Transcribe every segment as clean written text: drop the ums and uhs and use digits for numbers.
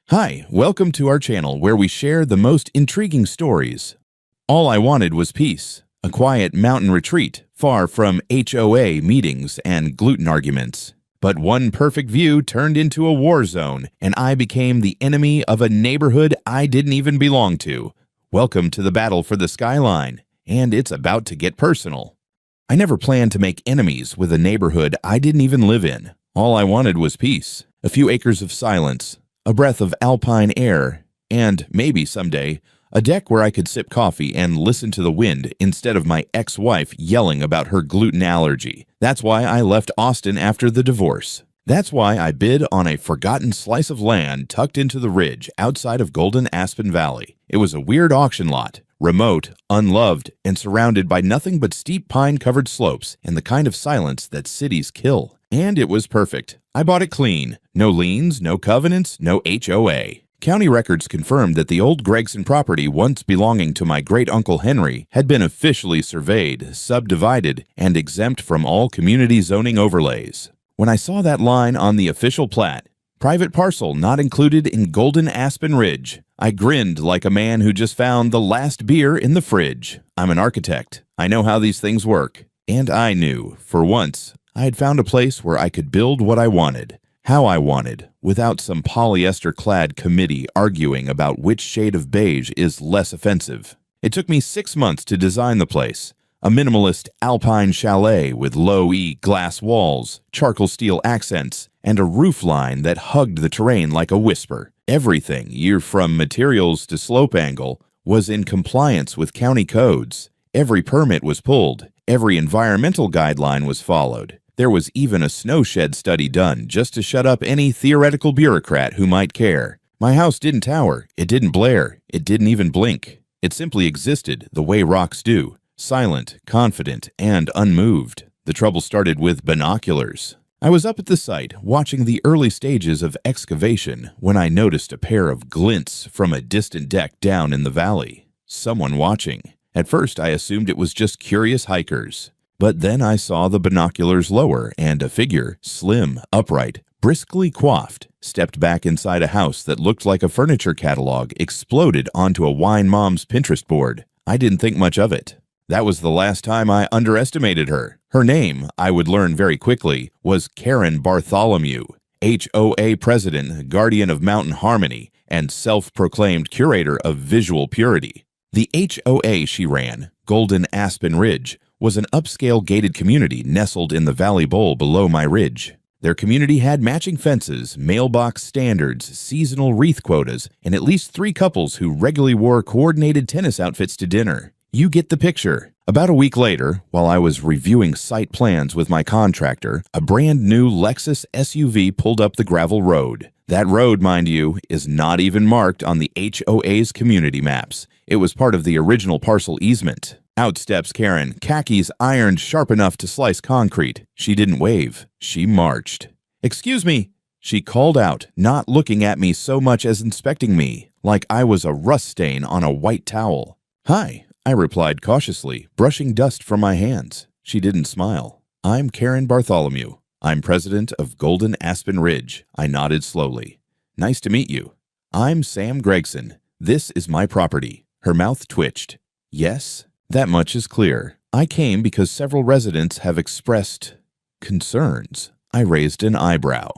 Hi, welcome to our channel where we share the most intriguing stories. All I wanted was peace, a quiet mountain retreat far from HOA meetings and gluten arguments. But one perfect view turned into a war zone, and I became the enemy of a neighborhood I didn't even belong to. Welcome to the battle for the skyline, and it's about to get personal. I never planned to make enemies with a neighborhood I didn't even live in. All I wanted was peace, a few acres of silence, a breath of alpine air, and maybe someday, a deck where I could sip coffee and listen to the wind instead of my ex-wife yelling about her gluten allergy. That's why I left Austin after the divorce. That's why I bid on a forgotten slice of land tucked into the ridge outside of Golden Aspen Valley. It was a weird auction lot, remote, unloved, and surrounded by nothing but steep pine-covered slopes and the kind of silence that cities kill. And it was perfect. I bought it clean. No liens, no covenants, no HOA. County records confirmed that the old Gregson property, once belonging to my great-uncle Henry, had been officially surveyed, subdivided, and exempt from all community zoning overlays. When I saw that line on the official plat, private parcel not included in Golden Aspen Ridge, I grinned like a man who just found the last beer in the fridge. I'm an architect. I know how these things work. And I knew, for once, I had found a place where I could build what I wanted, how I wanted, without some polyester-clad committee arguing about which shade of beige is less offensive. It took me 6 months to design the place, a minimalist alpine chalet with low-E glass walls, charcoal steel accents, and a roof line that hugged the terrain like a whisper. Everything, from materials to slope angle, was in compliance with county codes. Every permit was pulled. Every environmental guideline was followed. There was even a snow shed study done just to shut up any theoretical bureaucrat who might care. My house didn't tower, it didn't blare, it didn't even blink. It simply existed the way rocks do, silent, confident, and unmoved. The trouble started with binoculars. I was up at the site watching the early stages of excavation when I noticed a pair of glints from a distant deck down in the valley. Someone watching. At first I assumed it was just curious hikers. But then I saw the binoculars lower and a figure, slim, upright, briskly coiffed, stepped back inside a house that looked like a furniture catalog exploded onto a wine mom's Pinterest board. I didn't think much of it. That was the last time I underestimated her. Her name, I would learn very quickly, was Karen Bartholomew, HOA president, guardian of mountain harmony, and self-proclaimed curator of visual purity. The HOA she ran, Golden Aspen Ridge, was an upscale gated community nestled in the valley bowl below my ridge. Their community had matching fences, mailbox standards, seasonal wreath quotas, and at least 3 couples who regularly wore coordinated tennis outfits to dinner. You get the picture. About a week later, while I was reviewing site plans with my contractor, a brand new Lexus SUV pulled up the gravel road. That road, mind you, is not even marked on the HOA's community maps. It was part of the original parcel easement. Out steps Karen, khakis ironed sharp enough to slice concrete. She didn't wave. She marched. "Excuse me," she called out, not looking at me so much as inspecting me, like I was a rust stain on a white towel. "Hi," I replied cautiously, brushing dust from my hands. She didn't smile. "I'm Karen Bartholomew. I'm president of Golden Aspen Ridge." I nodded slowly. "Nice to meet you. I'm Sam Gregson. This is my property." Her mouth twitched. "Yes? That much is clear. I came because several residents have expressed concerns." I raised an eyebrow.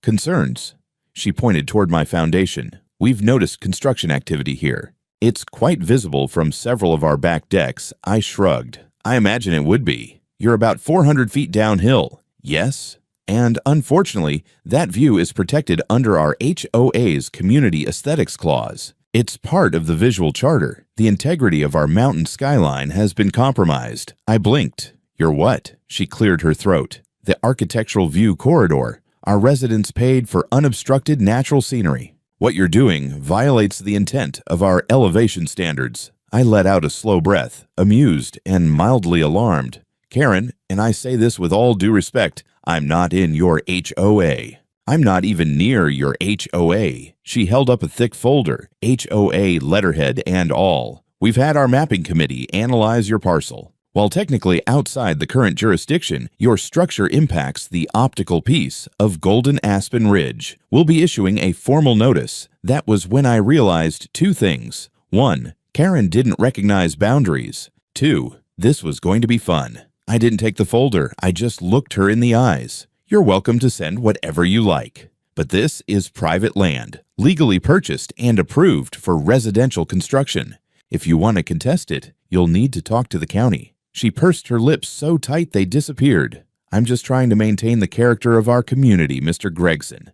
"Concerns?" She pointed toward my foundation. "We've noticed construction activity here. It's quite visible from several of our back decks." I shrugged. "I imagine it would be. You're about 400 feet downhill." "Yes? And unfortunately, that view is protected under our HOA's Community Aesthetics Clause. It's part of the visual charter. The integrity of our mountain skyline has been compromised." I blinked. "Your what?" She cleared her throat. "The architectural view corridor. Our residents paid for unobstructed natural scenery. What you're doing violates the intent of our elevation standards." I let out a slow breath, amused and mildly alarmed. "Karen, and I say this with all due respect, I'm not in your HOA. I'm not even near your HOA." She held up a thick folder, HOA letterhead and all. "We've had our mapping committee analyze your parcel. While technically outside the current jurisdiction, your structure impacts the optical piece of Golden Aspen Ridge. We'll be issuing a formal notice. That was when I realized two things. 1. Karen didn't recognize boundaries. 2. This was going to be fun. I didn't take the folder, I just looked her in the eyes. You're welcome to send whatever you like. But this is private land, legally purchased and approved for residential construction. If you want to contest it, you'll need to talk to the county. She pursed her lips so tight they disappeared. I'm just trying to maintain the character of our community, Mr. Gregson.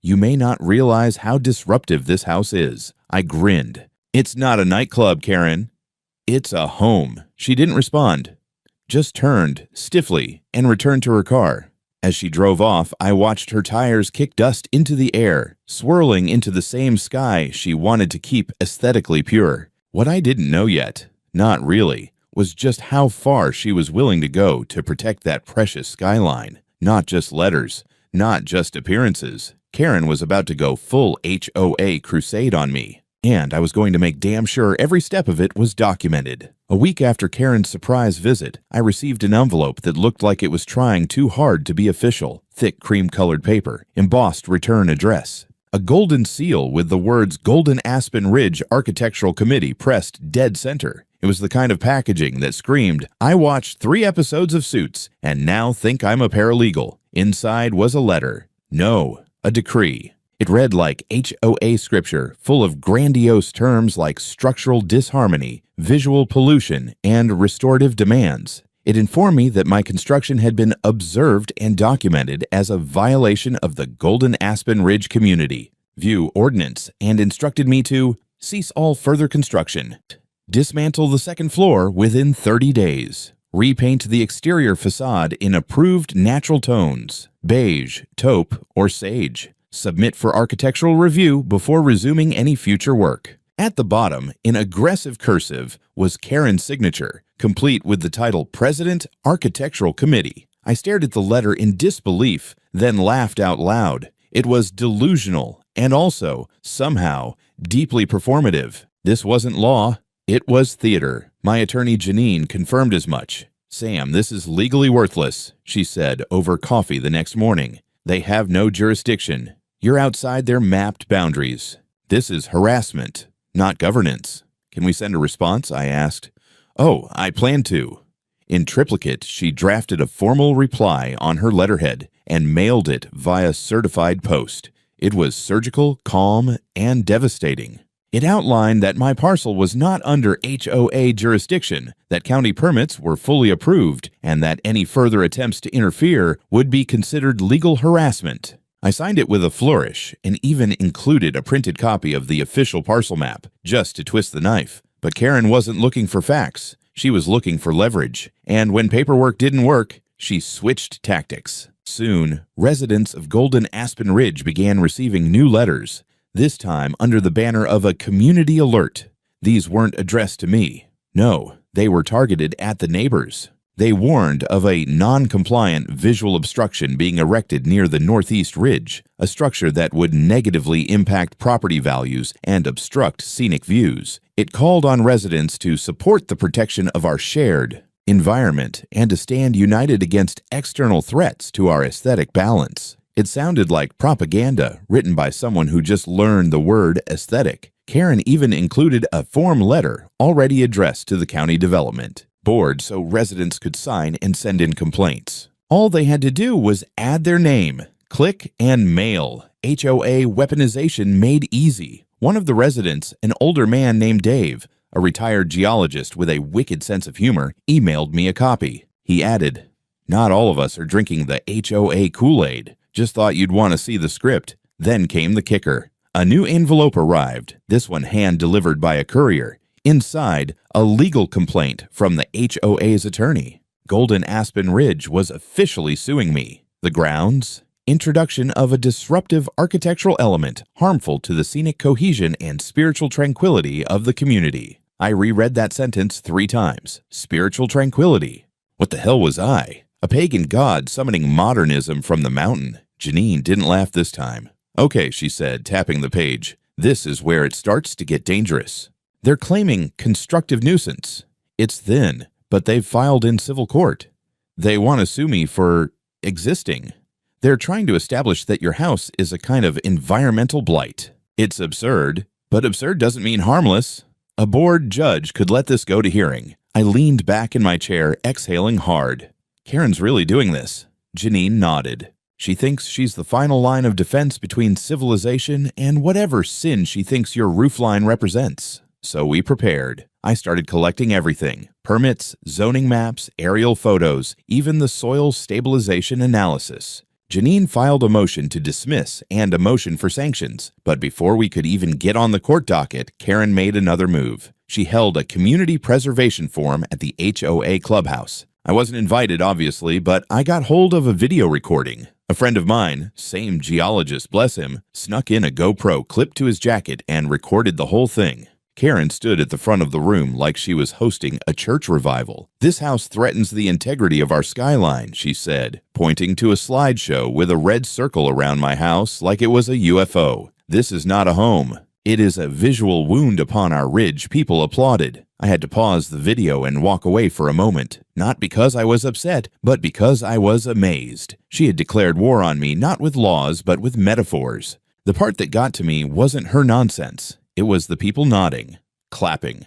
You may not realize how disruptive this house is. I grinned. It's not a nightclub, Karen. It's a home. She didn't respond. Just turned, stiffly, and returned to her car. As she drove off, I watched her tires kick dust into the air, swirling into the same sky she wanted to keep aesthetically pure. What I didn't know yet, not really, was just how far she was willing to go to protect that precious skyline. Not just letters, not just appearances. Karen was about to go full HOA crusade on me, and I was going to make damn sure every step of it was documented. A week after Karen's surprise visit, I received an envelope that looked like it was trying too hard to be official. Thick cream-colored paper, embossed return address. A golden seal with the words Golden Aspen Ridge Architectural Committee pressed dead center. It was the kind of packaging that screamed, I watched 3 episodes of Suits and now think I'm a paralegal. Inside was a letter. No, a decree. It read like HOA scripture, full of grandiose terms like structural disharmony, visual pollution, and restorative demands. It informed me that my construction had been observed and documented as a violation of the Golden Aspen Ridge Community View Ordinance and instructed me to cease all further construction, dismantle the second floor within 30 days, repaint the exterior facade in approved natural tones, beige, taupe, or sage, submit for architectural review before resuming any future work. At the bottom, in aggressive cursive, was Karen's signature, complete with the title President, Architectural Committee. I stared at the letter in disbelief, then laughed out loud. It was delusional and also, somehow, deeply performative. This wasn't law. It was theater. My attorney Janine confirmed as much. Sam, this is legally worthless, she said over coffee the next morning. They have no jurisdiction. You're outside their mapped boundaries. This is harassment, not governance. Can we send a response? I asked. Oh, I plan to. In triplicate, she drafted a formal reply on her letterhead and mailed it via certified post. It was surgical, calm, and devastating. It outlined that my parcel was not under HOA jurisdiction, that county permits were fully approved, and that any further attempts to interfere would be considered legal harassment. I signed it with a flourish and even included a printed copy of the official parcel map, just to twist the knife. But Karen wasn't looking for facts. She was looking for leverage. And when paperwork didn't work, she switched tactics. Soon, residents of Golden Aspen Ridge began receiving new letters, this time under the banner of a community alert. These weren't addressed to me. No, they were targeted at the neighbors. They warned of a non-compliant visual obstruction being erected near the northeast ridge, a structure that would negatively impact property values and obstruct scenic views. It called on residents to support the protection of our shared environment and to stand united against external threats to our aesthetic balance. It sounded like propaganda written by someone who just learned the word aesthetic. Karen even included a form letter already addressed to the county development board so residents could sign and send in complaints. All they had to do was add their name, click, and mail. HOA weaponization made easy. One of the residents, an older man named Dave, a retired geologist with a wicked sense of humor, emailed me a copy. He added, "Not all of us are drinking the HOA Kool-Aid. Just thought you'd want to see the script." Then came the kicker. A new envelope arrived, this one hand-delivered by a courier. Inside, a legal complaint from the HOA's attorney. Golden Aspen Ridge was officially suing me. The grounds? Introduction of a disruptive architectural element harmful to the scenic cohesion and spiritual tranquility of the community. I reread that sentence 3 times. Spiritual tranquility. What the hell was I? A pagan god summoning modernism from the mountain. Janine didn't laugh this time. "Okay," she said, tapping the page. "This is where it starts to get dangerous. They're claiming constructive nuisance. It's thin, but they've filed in civil court. They want to sue me for existing. They're trying to establish that your house is a kind of environmental blight. It's absurd, but absurd doesn't mean harmless. A bored judge could let this go to hearing. I leaned back in my chair, exhaling hard. Karen's really doing this. Janine nodded. She thinks she's the final line of defense between civilization and whatever sin she thinks your roofline represents. So we prepared. I started collecting everything: permits, zoning maps, aerial photos, even the soil stabilization analysis. Janine filed a motion to dismiss and a motion for sanctions, but before we could even get on the court docket, Karen made another move. She held a community preservation forum at the HOA clubhouse. I wasn't invited, obviously, but I got hold of a video recording. A friend of mine, same geologist, bless him, snuck in a GoPro clipped to his jacket and recorded the whole thing. Karen stood at the front of the room like she was hosting a church revival. "This house threatens the integrity of our skyline," she said, pointing to a slideshow with a red circle around my house like it was a UFO. "This is not a home. It is a visual wound upon our ridge." People applauded. I had to pause the video and walk away for a moment, not because I was upset, but because I was amazed. She had declared war on me, not with laws, but with metaphors. The part that got to me wasn't her nonsense. It was the people nodding, clapping,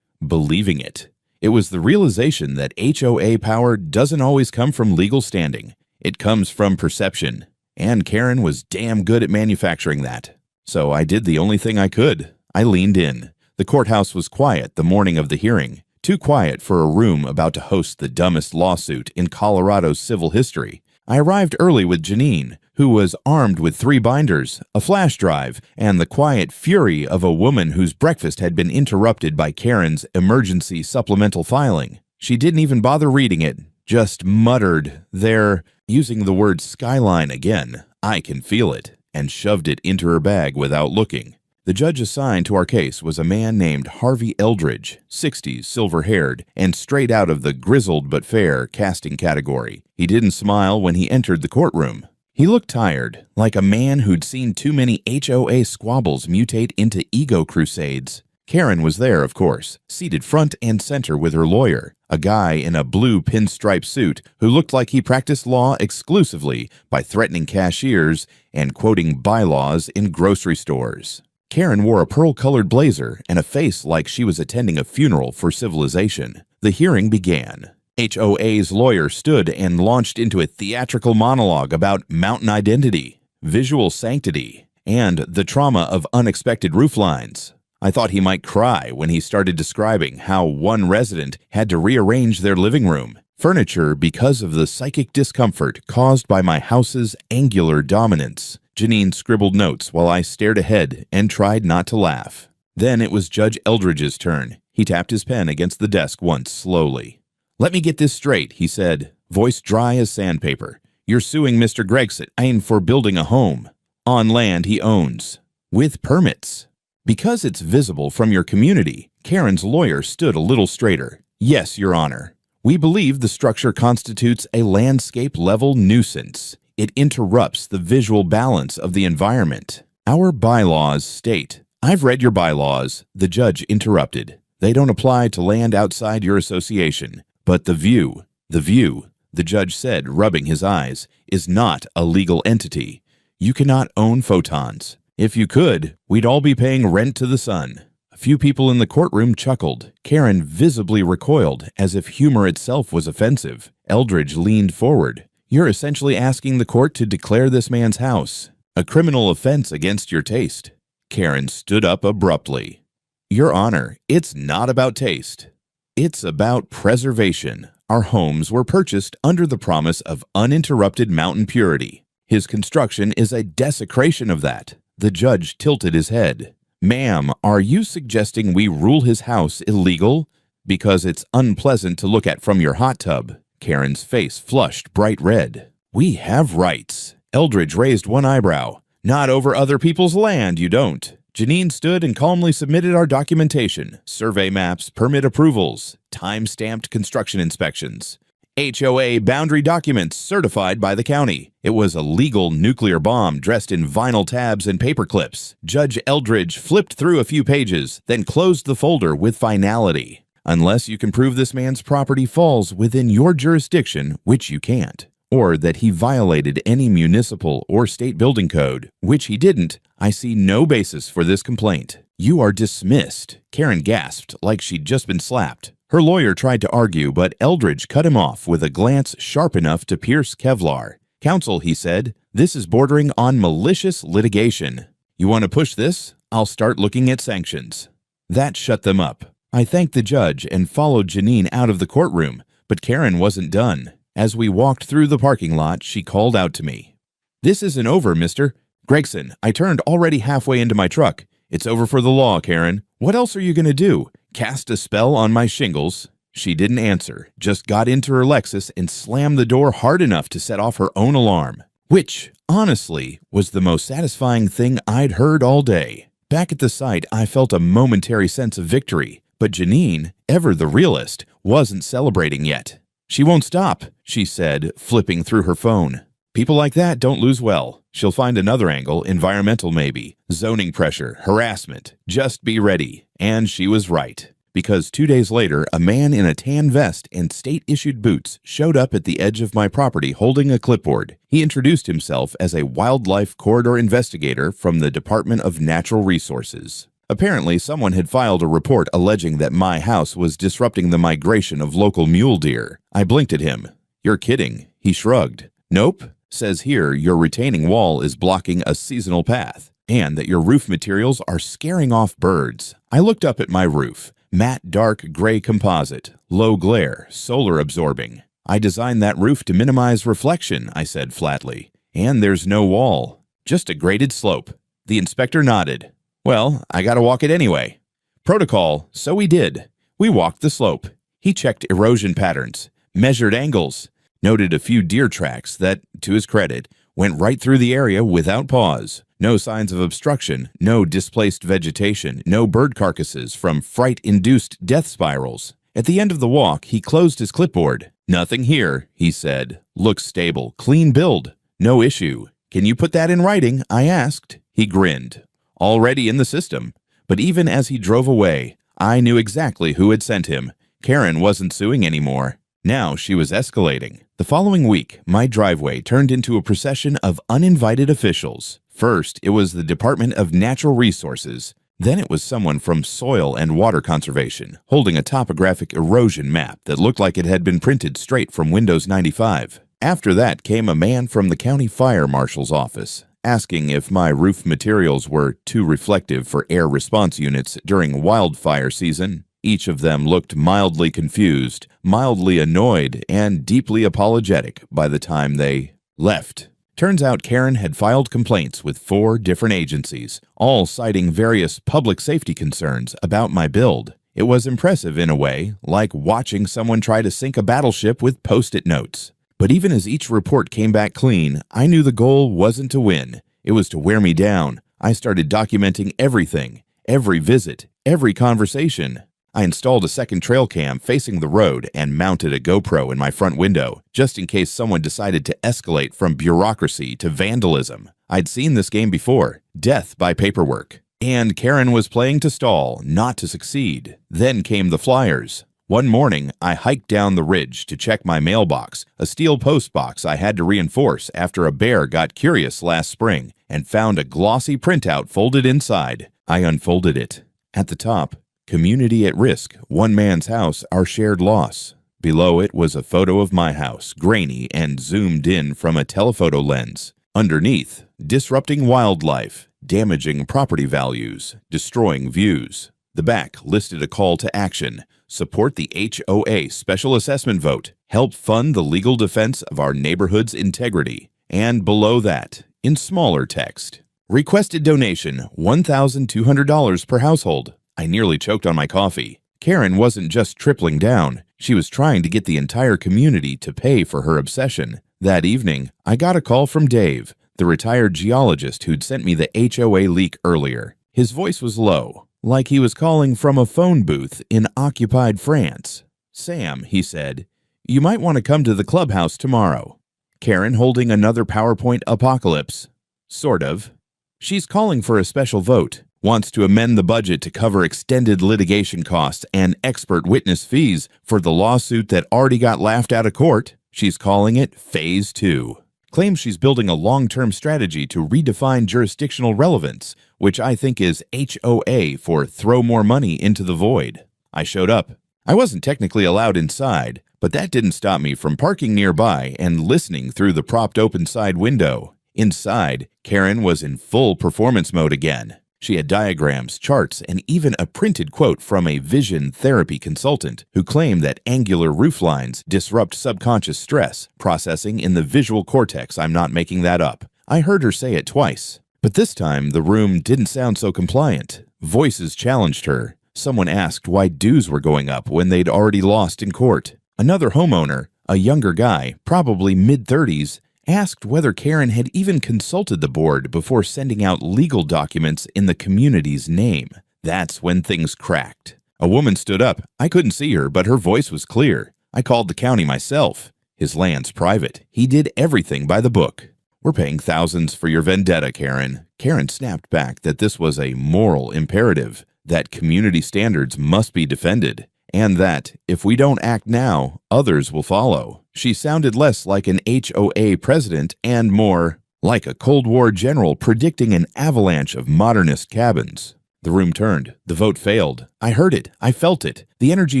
believing it. It was the realization that HOA power doesn't always come from legal standing. It comes from perception. And Karen was damn good at manufacturing that. So I did the only thing I could. I leaned in. The courthouse was quiet the morning of the hearing. Too quiet for a room about to host the dumbest lawsuit in Colorado's civil history. I arrived early with Janine, who was armed with 3 binders, a flash drive, and the quiet fury of a woman whose breakfast had been interrupted by Karen's emergency supplemental filing. She didn't even bother reading it, just muttered, "There," using the word skyline again, "I can feel it," and shoved it into her bag without looking. The judge assigned to our case was a man named Harvey Eldridge, 60s, silver-haired, and straight out of the grizzled but fair casting category. He didn't smile when he entered the courtroom. He looked tired, like a man who'd seen too many HOA squabbles mutate into ego crusades. Karen was there, of course, seated front and center with her lawyer, a guy in a blue pinstripe suit who looked like he practiced law exclusively by threatening cashiers and quoting bylaws in grocery stores. Karen wore a pearl-colored blazer and a face like she was attending a funeral for civilization. The hearing began. HOA's lawyer stood and launched into a theatrical monologue about mountain identity, visual sanctity, and the trauma of unexpected rooflines. I thought he might cry when he started describing how one resident had to rearrange their living room furniture because of the psychic discomfort caused by my house's angular dominance. Janine scribbled notes while I stared ahead and tried not to laugh. Then it was Judge Eldridge's turn. He tapped his pen against the desk once slowly. "Let me get this straight," he said, voice dry as sandpaper. "You're suing Mr. Gregson for building a home on land he owns, with permits. Because it's visible from your community." Karen's lawyer stood a little straighter. "Yes, Your Honor. We believe the structure constitutes a landscape-level nuisance. It interrupts the visual balance of the environment. Our bylaws state—" "I've read your bylaws," the judge interrupted. "They don't apply to land outside your association. But the view, the judge said, rubbing his eyes, is not a legal entity. You cannot own photons. If you could, we'd all be paying rent to the sun." A few people in the courtroom chuckled. Karen visibly recoiled, as if humor itself was offensive. Eldridge leaned forward. "You're essentially asking the court to declare this man's house a criminal offense against your taste." Karen stood up abruptly. "Your Honor, it's not about taste. It's about preservation. Our homes were purchased under the promise of uninterrupted mountain purity. His construction is a desecration of that." The judge tilted his head. "Ma'am, are you suggesting we rule his house illegal because it's unpleasant to look at from your hot tub?" Karen's face flushed bright red. "We have rights." Eldridge raised one eyebrow. "Not over other people's land, you don't." Janine stood and calmly submitted our documentation: survey maps, permit approvals, time-stamped construction inspections, HOA boundary documents certified by the county. It was a legal nuclear bomb dressed in vinyl tabs and paper clips. Judge Eldridge flipped through a few pages, then closed the folder with finality. unless you can prove this man's property falls within your jurisdiction, which you can't, or that he violated any municipal or state building code, which he didn't, I see no basis for this complaint. You are dismissed." Karen gasped like she'd just been slapped. Her lawyer tried to argue, but Eldridge cut him off with a glance sharp enough to pierce Kevlar. "Counsel," he said, "this is bordering on malicious litigation. You want to push this? I'll start looking at sanctions." That shut them up. I thanked the judge and followed Janine out of the courtroom, but Karen wasn't done. As we walked through the parking lot, she called out to me. "This isn't over, mister. Gregson, I turned already halfway into my truck. It's over for the law, Karen. What else are you going to do? Cast a spell on my shingles?" She didn't answer, just got into her Lexus and slammed the door hard enough to set off her own alarm, which, honestly, was the most satisfying thing I'd heard all day. Back at the site, I felt a momentary sense of victory, but Janine, ever the realist, wasn't celebrating yet. "She won't stop," she said, flipping through her phone. "People like that don't lose well. She'll find another angle, environmental maybe, zoning pressure, harassment. Just be ready." And she was right. Because 2 days later, a man in a tan vest and state-issued boots showed up at the edge of my property holding a clipboard. He introduced himself as a wildlife corridor investigator from the Department of Natural Resources. Apparently, someone had filed a report alleging that my house was disrupting the migration of local mule deer. I blinked at him. "You're kidding." He shrugged. "Nope. Says here your retaining wall is blocking a seasonal path, and that your roof materials are scaring off birds." I looked up at my roof. Matte dark gray composite, low glare, solar absorbing. "I designed that roof to minimize reflection," I said flatly. "And there's no wall, just a graded slope." The inspector nodded. "Well, I gotta walk it anyway." Protocol, so we did. We walked the slope. He checked erosion patterns, measured angles, noted a few deer tracks that, to his credit, went right through the area without pause. No signs of obstruction, no displaced vegetation, no bird carcasses from fright-induced death spirals. At the end of the walk, he closed his clipboard. "Nothing here," he said. "Looks stable, clean build, no issue." "Can you put that in writing?" I asked. He grinned. "Already in the system." But even as he drove away, I knew exactly who had sent him. Karen wasn't suing anymore. Now she was escalating. The following week, my driveway turned into a procession of uninvited officials. First, it was the Department of Natural Resources. Then it was someone from Soil and Water Conservation, holding a topographic erosion map that looked like it had been printed straight from Windows 95. After that came a man from the county fire marshal's office, asking if my roof materials were too reflective for air response units during wildfire season. Each of them looked mildly confused, mildly annoyed, and deeply apologetic by the time they left. Turns out Karen had filed complaints with 4 different agencies, all citing various public safety concerns about my build. It was impressive in a way, like watching someone try to sink a battleship with Post-it notes. But even as each report came back clean, I knew the goal wasn't to win. It was to wear me down. I started documenting everything, every visit, every conversation. I installed a second trail cam facing the road and mounted a GoPro in my front window, just in case someone decided to escalate from bureaucracy to vandalism. I'd seen this game before, death by paperwork. And Karen was playing to stall, not to succeed. Then came the flyers. One morning, I hiked down the ridge to check my mailbox, a steel post box I had to reinforce after a bear got curious last spring, and found a glossy printout folded inside. I unfolded it. At the top, "Community at risk, one man's house, our shared loss." Below it was a photo of my house, grainy and zoomed in from a telephoto lens. Underneath, "Disrupting wildlife, damaging property values, destroying views." The back listed a call to action: support the HOA special assessment vote, help fund the legal defense of our neighborhood's integrity. And below that, in smaller text, "Requested donation, $1,200 per household." I nearly choked on my coffee. Karen wasn't just tripling down. She was trying to get the entire community to pay for her obsession. That evening, I got a call from Dave, the retired geologist who'd sent me the HOA leak earlier. His voice was low, like he was calling from a phone booth in occupied France. "Sam," he said, "you might want to come to the clubhouse tomorrow." Karen holding another PowerPoint apocalypse. Sort of. "She's calling for a special vote. Wants to amend the budget to cover extended litigation costs and expert witness fees for the lawsuit that already got laughed out of court. She's calling it Phase 2. Claims she's building a long-term strategy to redefine jurisdictional relevance, which I think is HOA for throw more money into the void. I showed up. I wasn't technically allowed inside, but that didn't stop me from parking nearby and listening through the propped open side window. Inside, Karen was in full performance mode again. She had diagrams, charts, and even a printed quote from a vision therapy consultant who claimed that angular roof lines disrupt subconscious stress processing in the visual cortex. I'm not making that up. I heard her say it twice. But this time, the room didn't sound so compliant. Voices challenged her. Someone asked why dues were going up when they'd already lost in court. Another homeowner, a younger guy, probably mid-30s, asked whether Karen had even consulted the board before sending out legal documents in the community's name. That's when things cracked. A woman stood up. I couldn't see her, but her voice was clear. I called the county myself. His land's private. He did everything by the book. We're paying thousands for your vendetta, Karen. Karen snapped back that this was a moral imperative, that community standards must be defended, and that, if we don't act now, others will follow. She sounded less like an HOA president and more like a Cold War general predicting an avalanche of modernist cabins. The room turned. The vote failed. I heard it. I felt it. The energy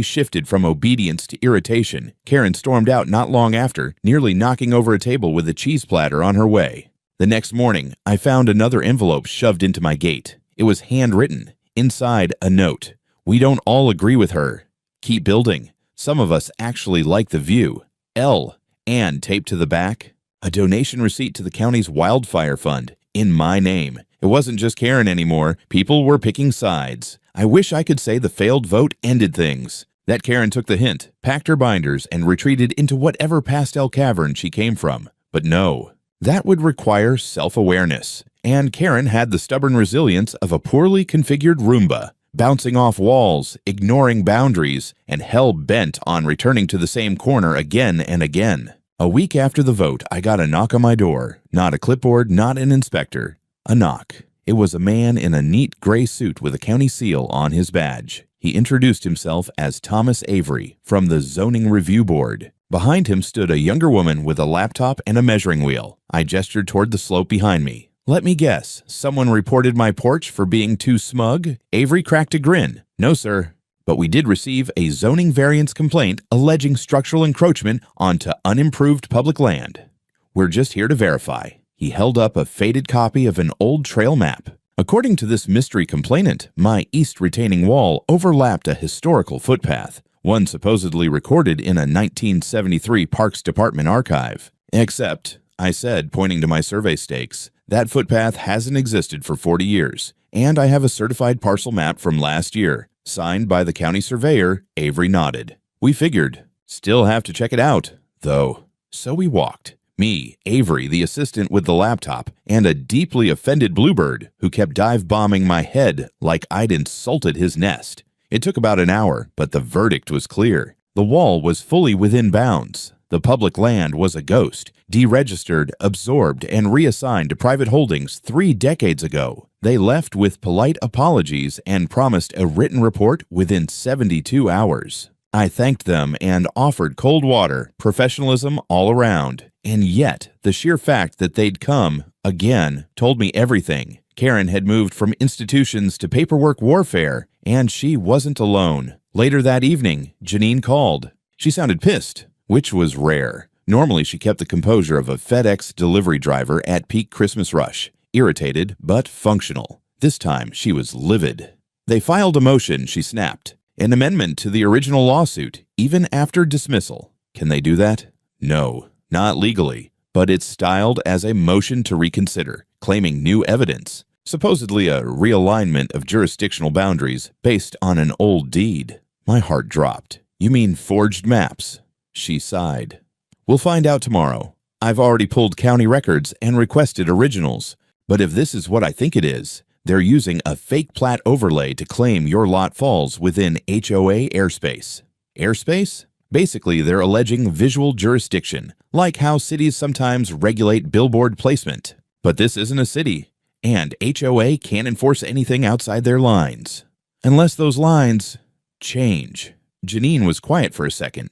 shifted from obedience to irritation. Karen stormed out not long after, nearly knocking over a table with a cheese platter on her way. The next morning, I found another envelope shoved into my gate. It was handwritten. Inside, a note. We don't all agree with her. Keep building. Some of us actually like the view. L. And taped to the back, a donation receipt to the county's wildfire fund, in my name. It wasn't just Karen anymore. People were picking sides. I wish I could say the failed vote ended things. That Karen took the hint, packed her binders, and retreated into whatever pastel cavern she came from. But no, that would require self-awareness. And Karen had the stubborn resilience of a poorly configured Roomba, bouncing off walls, ignoring boundaries, and hell-bent on returning to the same corner again and again. A week after the vote, I got a knock on my door. Not a clipboard, not an inspector. A knock. It was a man in a neat gray suit with a county seal on his badge. He introduced himself as Thomas Avery from the Zoning Review Board. Behind him stood a younger woman with a laptop and a measuring wheel. I gestured toward the slope behind me. Let me guess, someone reported my porch for being too smug? Avery cracked a grin. No, sir. But we did receive a zoning variance complaint alleging structural encroachment onto unimproved public land. We're just here to verify. He held up a faded copy of an old trail map. According to this mystery complainant, my east retaining wall overlapped a historical footpath, one supposedly recorded in a 1973 Parks Department archive. Except, I said, pointing to my survey stakes, that footpath hasn't existed for 40 years, and I have a certified parcel map from last year, signed by the county surveyor. Avery nodded. We figured. Still have to check it out, though. So we walked. Me, Avery, the assistant with the laptop, and a deeply offended bluebird who kept dive-bombing my head like I'd insulted his nest. It took about an hour, but the verdict was clear. The wall was fully within bounds. The public land was a ghost, deregistered, absorbed, and reassigned to private holdings 3 decades ago. They left with polite apologies and promised a written report within 72 hours. I thanked them and offered cold water, professionalism all around. And yet, the sheer fact that they'd come, again, told me everything. Karen had moved from institutions to paperwork warfare, and she wasn't alone. Later that evening, Janine called. She sounded pissed, which was rare. Normally, she kept the composure of a FedEx delivery driver at peak Christmas rush. Irritated, but functional. This time, she was livid. They filed a motion, she snapped. An amendment to the original lawsuit, even after dismissal. Can they do that? No, not legally. But it's styled as a motion to reconsider, claiming new evidence. Supposedly a realignment of jurisdictional boundaries based on an old deed. My heart dropped. You mean forged maps? She sighed. We'll find out tomorrow. I've already pulled county records and requested originals. But if this is what I think it is, they're using a fake plat overlay to claim your lot falls within HOA airspace. Airspace? Basically, they're alleging visual jurisdiction, like how cities sometimes regulate billboard placement. But this isn't a city, and HOA can't enforce anything outside their lines. Unless those lines change. Janine was quiet for a second.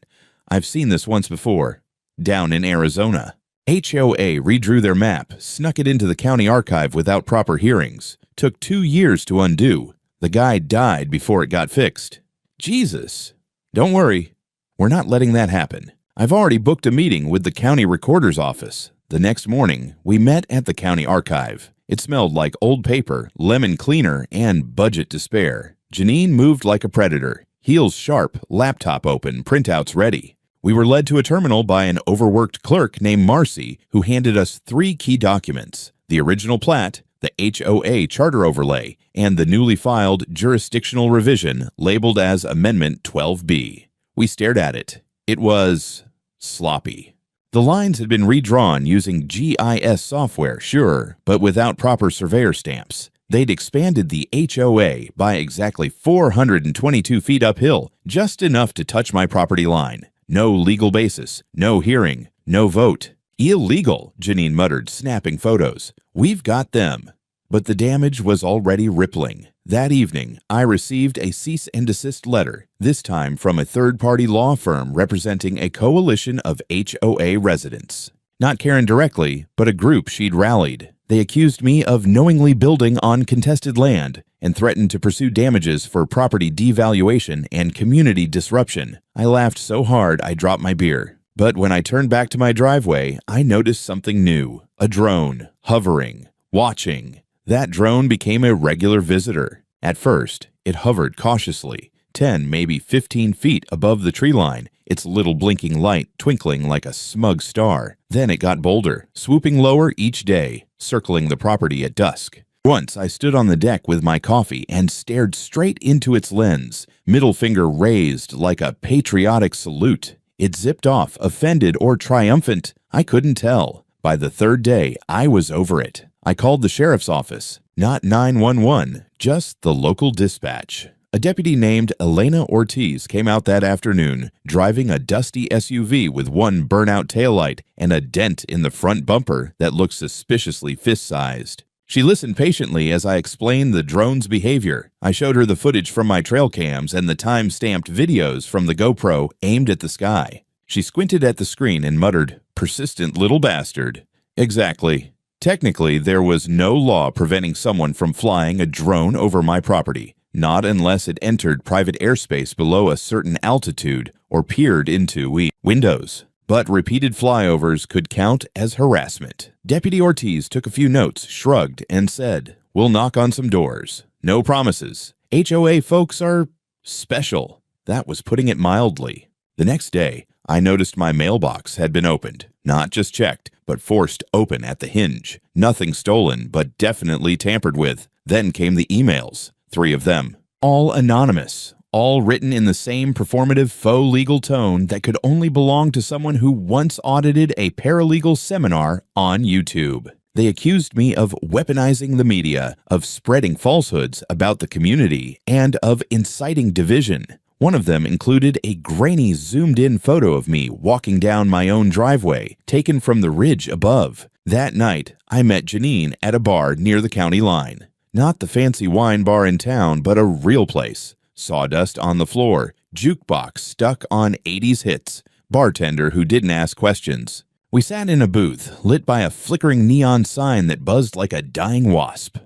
I've seen this once before. Down in Arizona. HOA redrew their map, snuck it into the county archive without proper hearings. Took 2 years to undo. The guy died before it got fixed. Jesus. Don't worry. We're not letting that happen. I've already booked a meeting with the county recorder's office. The next morning, we met at the county archive. It smelled like old paper, lemon cleaner, and budget to spare. Janine moved like a predator. Heels sharp, laptop open, printouts ready. We were led to a terminal by an overworked clerk named Marcy, who handed us 3 key documents: the original plat, the HOA charter overlay, and the newly filed jurisdictional revision labeled as Amendment 12B. We stared at it. It was sloppy. The lines had been redrawn using GIS software, sure, but without proper surveyor stamps. They'd expanded the HOA by exactly 422 feet uphill, just enough to touch my property line. No legal basis, no hearing, no vote. Illegal, Janine muttered, snapping photos. We've got them. But the damage was already rippling. That evening, I received a cease and desist letter, this time from a third-party law firm representing a coalition of HOA residents. Not Karen directly, but a group she'd rallied. They accused me of knowingly building on contested land and threatened to pursue damages for property devaluation and community disruption. I laughed so hard I dropped my beer. But when I turned back to my driveway, I noticed something new. A drone, hovering, watching. That drone became a regular visitor. At first, it hovered cautiously, 10, maybe 15 feet above the tree line, its little blinking light twinkling like a smug star. Then it got bolder, swooping lower each day, circling the property at dusk. Once I stood on the deck with my coffee and stared straight into its lens, middle finger raised like a patriotic salute. It zipped off, offended or triumphant. I couldn't tell. By the third day, I was over it. I called the sheriff's office. Not 911, just the local dispatch. A deputy named Elena Ortiz came out that afternoon, driving a dusty SUV with one burnout taillight and a dent in the front bumper that looked suspiciously fist-sized. She listened patiently as I explained the drone's behavior. I showed her the footage from my trail cams and the time-stamped videos from the GoPro aimed at the sky. She squinted at the screen and muttered, "Persistent little bastard." Exactly. Technically, there was no law preventing someone from flying a drone over my property, not unless it entered private airspace below a certain altitude or peered into windows. But repeated flyovers could count as harassment. Deputy Ortiz took a few notes, shrugged, and said, "We'll knock on some doors. No promises. HOA folks are special." That was putting it mildly. The next day, I noticed my mailbox had been opened. Not just checked, but forced open at the hinge. Nothing stolen, but definitely tampered with. Then came the emails, 3 of them. All anonymous, all written in the same performative faux legal tone that could only belong to someone who once audited a paralegal seminar on YouTube. They accused me of weaponizing the media, of spreading falsehoods about the community, and of inciting division. One of them included a grainy, zoomed-in photo of me walking down my own driveway, taken from the ridge above. That night, I met Janine at a bar near the county line. Not the fancy wine bar in town, but a real place. Sawdust on the floor, jukebox stuck on 80s hits, bartender who didn't ask questions. We sat in a booth, lit by a flickering neon sign that buzzed like a dying wasp.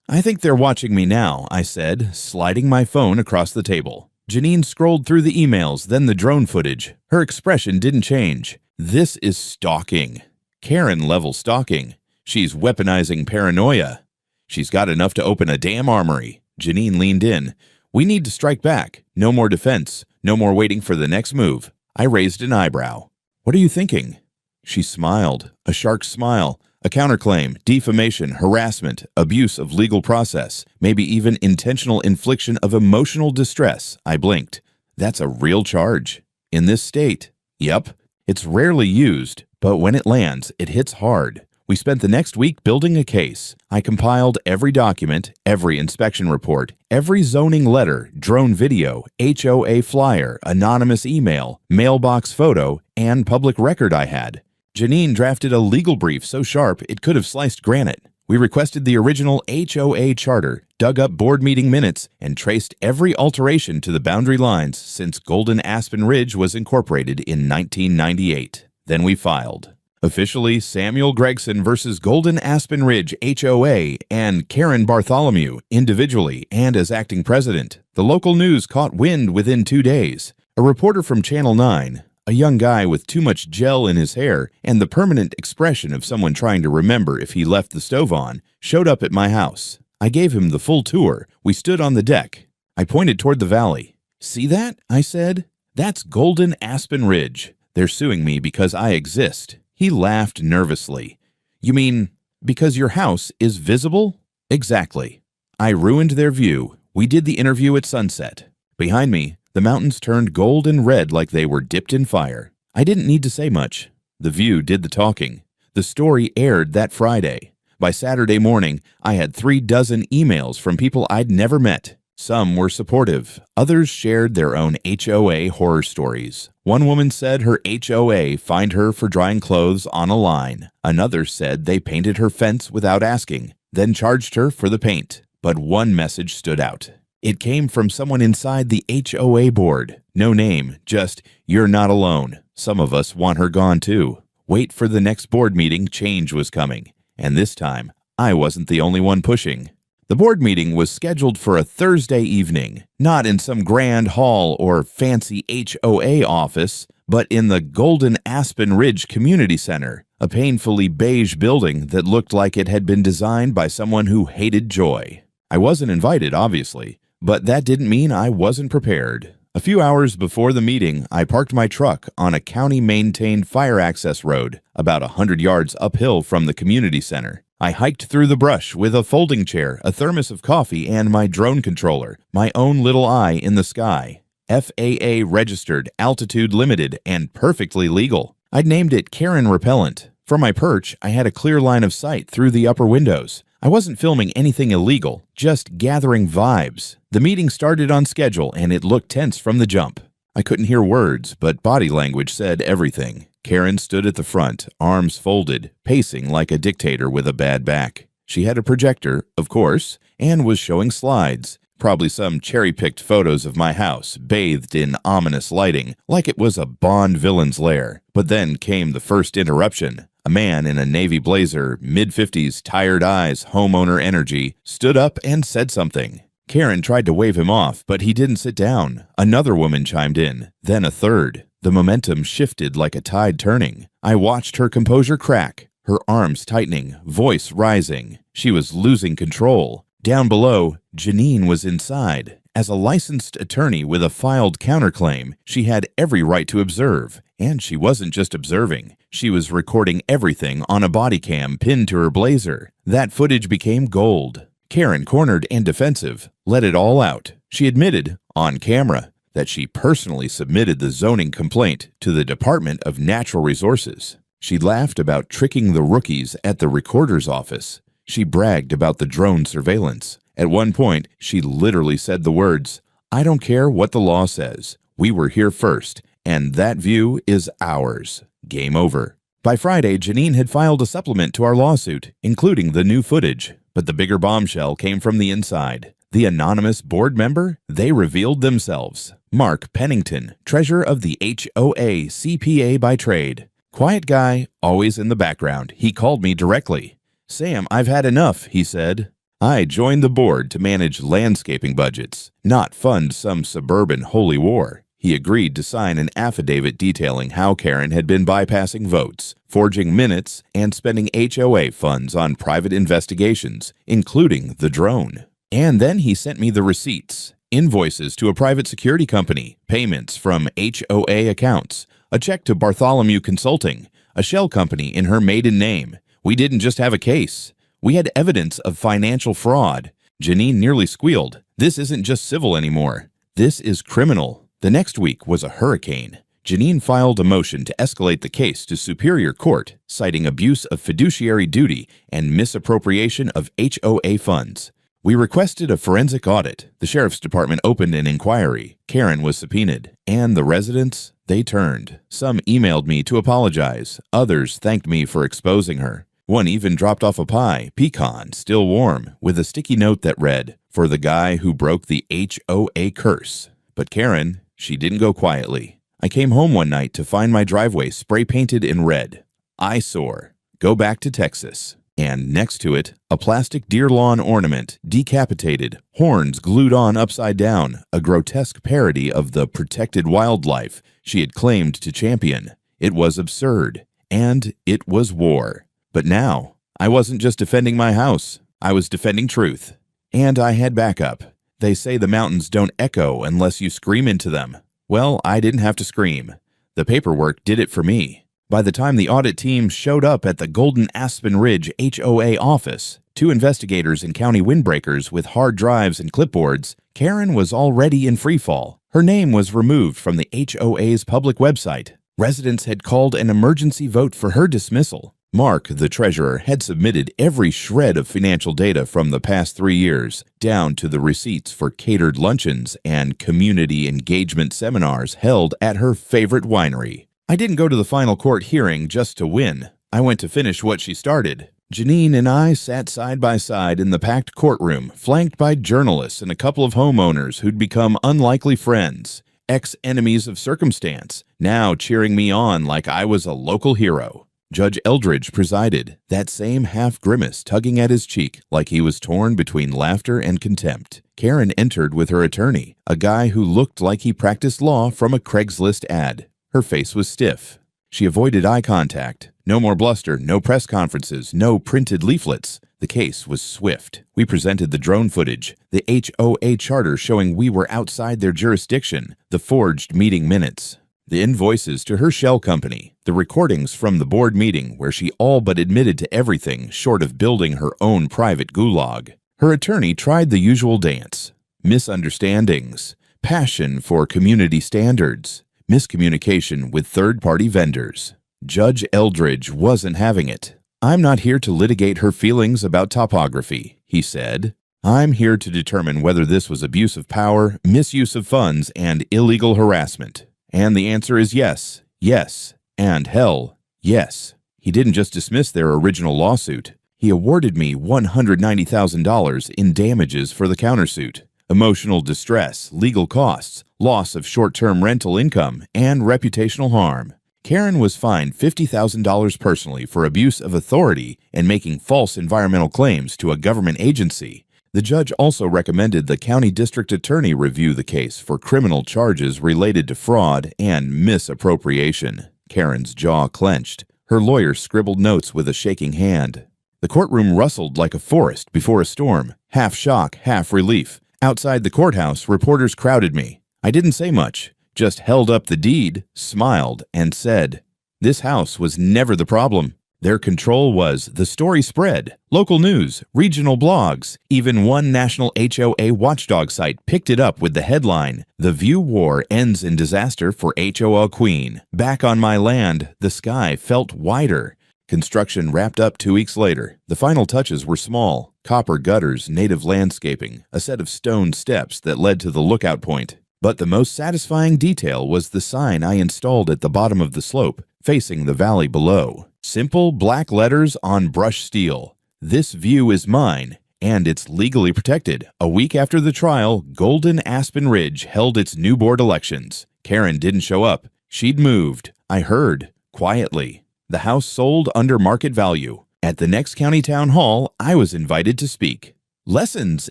"I think they're watching me now," I said, sliding my phone across the table. Janine scrolled through the emails, then the drone footage. Her expression didn't change. This is stalking. Karen-level stalking. She's weaponizing paranoia. She's got enough to open a damn armory. Janine leaned in. "We need to strike back. No more defense. No more waiting for the next move." I raised an eyebrow. "What are you thinking?" She smiled. A shark smile. A counterclaim, defamation, harassment, abuse of legal process, maybe even intentional infliction of emotional distress. I blinked. That's a real charge. In this state? Yep. It's rarely used, but when it lands, it hits hard. We spent the next week building a case. I compiled every document, every inspection report, every zoning letter, drone video, HOA flyer, anonymous email, mailbox photo, and public record I had. Janine drafted a legal brief so sharp it could have sliced granite. We requested the original HOA charter, dug up board meeting minutes, and traced every alteration to the boundary lines since Golden Aspen Ridge was incorporated in 1998. Then we filed. Officially, Samuel Gregson versus Golden Aspen Ridge HOA and Karen Bartholomew, individually and as acting president. The local news caught wind within 2 days. A reporter from Channel 9, a young guy with too much gel in his hair and the permanent expression of someone trying to remember if he left the stove on, showed up at my house. I gave him the full tour. We stood on the deck. I pointed toward the valley. "See that?" I said. "That's Golden Aspen Ridge. They're suing me because I exist." He laughed nervously. "You mean because your house is visible?" "Exactly. I ruined their view. We did the interview at sunset. Behind me, the mountains turned gold and red like they were dipped in fire. I didn't need to say much. The view did the talking. The story aired that Friday. By Saturday morning, I had 36 emails from people I'd never met. Some were supportive. Others shared their own HOA horror stories. One woman said her HOA fined her for drying clothes on a line. Another said they painted her fence without asking, then charged her for the paint. But one message stood out. It came from someone inside the HOA board. No name, just, "You're not alone. Some of us want her gone too." Wait for the next board meeting, change was coming. And this time, I wasn't the only one pushing. The board meeting was scheduled for a Thursday evening, not in some grand hall or fancy HOA office, but in the Golden Aspen Ridge Community Center, a painfully beige building that looked like it had been designed by someone who hated joy. I wasn't invited, obviously, but that didn't mean I wasn't prepared. A few hours before the meeting, I parked my truck on a county-maintained fire access road about 100 yards uphill from the community center. I hiked through the brush with a folding chair, a thermos of coffee, and my drone controller, my own little eye in the sky. FAA registered, altitude limited, and perfectly legal. I'd named it Karen Repellent. From my perch, I had a clear line of sight through the upper windows. I wasn't filming anything illegal, just gathering vibes. The meeting started on schedule, and it looked tense from the jump. I couldn't hear words, but body language said everything. Karen stood at the front, arms folded, pacing like a dictator with a bad back. She had a projector, of course, and was showing slides, probably some cherry-picked photos of my house, bathed in ominous lighting, like it was a Bond villain's lair. But then came the first interruption. A man in a navy blazer, mid-50s, tired eyes, homeowner energy, stood up and said something. Karen tried to wave him off, but he didn't sit down. Another woman chimed in, then a third. The momentum shifted like a tide turning. I watched her composure crack, her arms tightening, voice rising. She was losing control. Down below, Janine was inside. As a licensed attorney with a filed counterclaim, she had every right to observe. And she wasn't just observing. She was recording everything on a body cam pinned to her blazer. That footage became gold. Karen, cornered and defensive, let it all out. She admitted, on camera, that she personally submitted the zoning complaint to the Department of Natural Resources. She laughed about tricking the rookies at the recorder's office. She bragged about the drone surveillance. At one point, she literally said the words, "I don't care what the law says. We were here first, and that view is ours." Game over. By Friday, Janine had filed a supplement to our lawsuit, including the new footage. But the bigger bombshell came from the inside. The anonymous board member? They revealed themselves. Mark Pennington, treasurer of the HOA, CPA by trade. Quiet guy, always in the background. He called me directly. "Sam, I've had enough," he said. I joined the board to manage landscaping budgets, not fund some suburban holy war. He agreed to sign an affidavit detailing how Karen had been bypassing votes, forging minutes, and spending HOA funds on private investigations, including the drone. And then he sent me the receipts, invoices to a private security company, payments from HOA accounts, a check to Bartholomew Consulting, a shell company in her maiden name. We didn't just have a case. We had evidence of financial fraud. Janine nearly squealed. This isn't just civil anymore. This is criminal. The next week was a hurricane. Janine filed a motion to escalate the case to Superior Court, citing abuse of fiduciary duty and misappropriation of HOA funds. We requested a forensic audit. The sheriff's department opened an inquiry. Karen was subpoenaed. And the residents, they turned. Some emailed me to apologize. Others thanked me for exposing her. One even dropped off a pie, pecan, still warm, with a sticky note that read, "For the guy who broke the HOA curse." But Karen, she didn't go quietly. I came home one night to find my driveway spray-painted in red. "Eyesore. Go back to Texas." And next to it, a plastic deer lawn ornament, decapitated, horns glued on upside down, a grotesque parody of the protected wildlife she had claimed to champion. It was absurd, and it was war. But now, I wasn't just defending my house, I was defending truth. And I had backup. They say the mountains don't echo unless you scream into them. Well, I didn't have to scream. The paperwork did it for me. By the time the audit team showed up at the Golden Aspen Ridge HOA office, 2 investigators and county windbreakers with hard drives and clipboards, Karen was already in freefall. Her name was removed from the HOA's public website. Residents had called an emergency vote for her dismissal. Mark, the treasurer, had submitted every shred of financial data from the past 3 years, down to the receipts for catered luncheons and community engagement seminars held at her favorite winery. I didn't go to the final court hearing just to win. I went to finish what she started. Janine and I sat side by side in the packed courtroom, flanked by journalists and a couple of homeowners who'd become unlikely friends, ex-enemies of circumstance, now cheering me on like I was a local hero. Judge Eldridge presided, that same half-grimace tugging at his cheek like he was torn between laughter and contempt. Karen entered with her attorney, a guy who looked like he practiced law from a Craigslist ad. Her face was stiff. She avoided eye contact. No more bluster, no press conferences, no printed leaflets. The case was swift. We presented the drone footage, the HOA charter showing we were outside their jurisdiction, the forged meeting minutes, the invoices to her shell company, the recordings from the board meeting where she all but admitted to everything short of building her own private gulag. Her attorney tried the usual dance. Misunderstandings, passion for community standards, miscommunication with third-party vendors. Judge Eldridge wasn't having it. "I'm not here to litigate her feelings about topography," he said. "I'm here to determine whether this was abuse of power, misuse of funds, and illegal harassment. And the answer is yes, yes, and hell, yes." He didn't just dismiss their original lawsuit. He awarded me $190,000 in damages for the countersuit. Emotional distress, legal costs, loss of short-term rental income, and reputational harm. Karen was fined $50,000 personally for abuse of authority and making false environmental claims to a government agency. The judge also recommended the county district attorney review the case for criminal charges related to fraud and misappropriation. Karen's jaw clenched. Her lawyer scribbled notes with a shaking hand. The courtroom rustled like a forest before a storm, half shock, half relief. Outside the courthouse, reporters crowded me. I didn't say much, just held up the deed, smiled, and said, "This house was never the problem." Their control was the story spread. Local news, regional blogs, even one national HOA watchdog site picked it up with the headline, "The View War Ends in Disaster for HOA Queen." Back on my land, the sky felt wider. Construction wrapped up 2 weeks later. The final touches were small. Copper gutters, native landscaping, a set of stone steps that led to the lookout point. But the most satisfying detail was the sign I installed at the bottom of the slope, facing the valley below. Simple black letters on brushed steel. "This view is mine, and it's legally protected." A week after the trial, Golden Aspen Ridge held its new board elections. Karen didn't show up. She'd moved. I heard, quietly. The house sold under market value. At the next county town hall, I was invited to speak. Lessons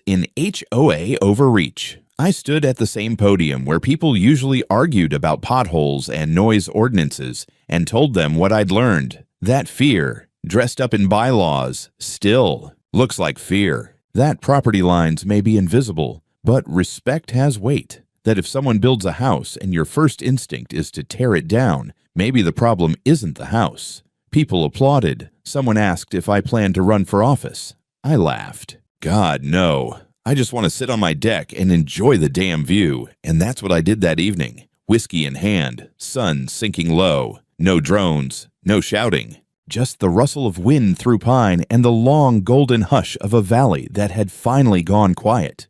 in HOA overreach. I stood at the same podium where people usually argued about potholes and noise ordinances and told them what I'd learned. That fear, dressed up in bylaws, still looks like fear. That property lines may be invisible, but respect has weight. That if someone builds a house and your first instinct is to tear it down, maybe the problem isn't the house. People applauded. Someone asked if I planned to run for office. I laughed. God, no. I just want to sit on my deck and enjoy the damn view. And that's what I did that evening. Whiskey in hand, sun sinking low. No drones, no shouting. Just the rustle of wind through pine and the long golden hush of a valley that had finally gone quiet.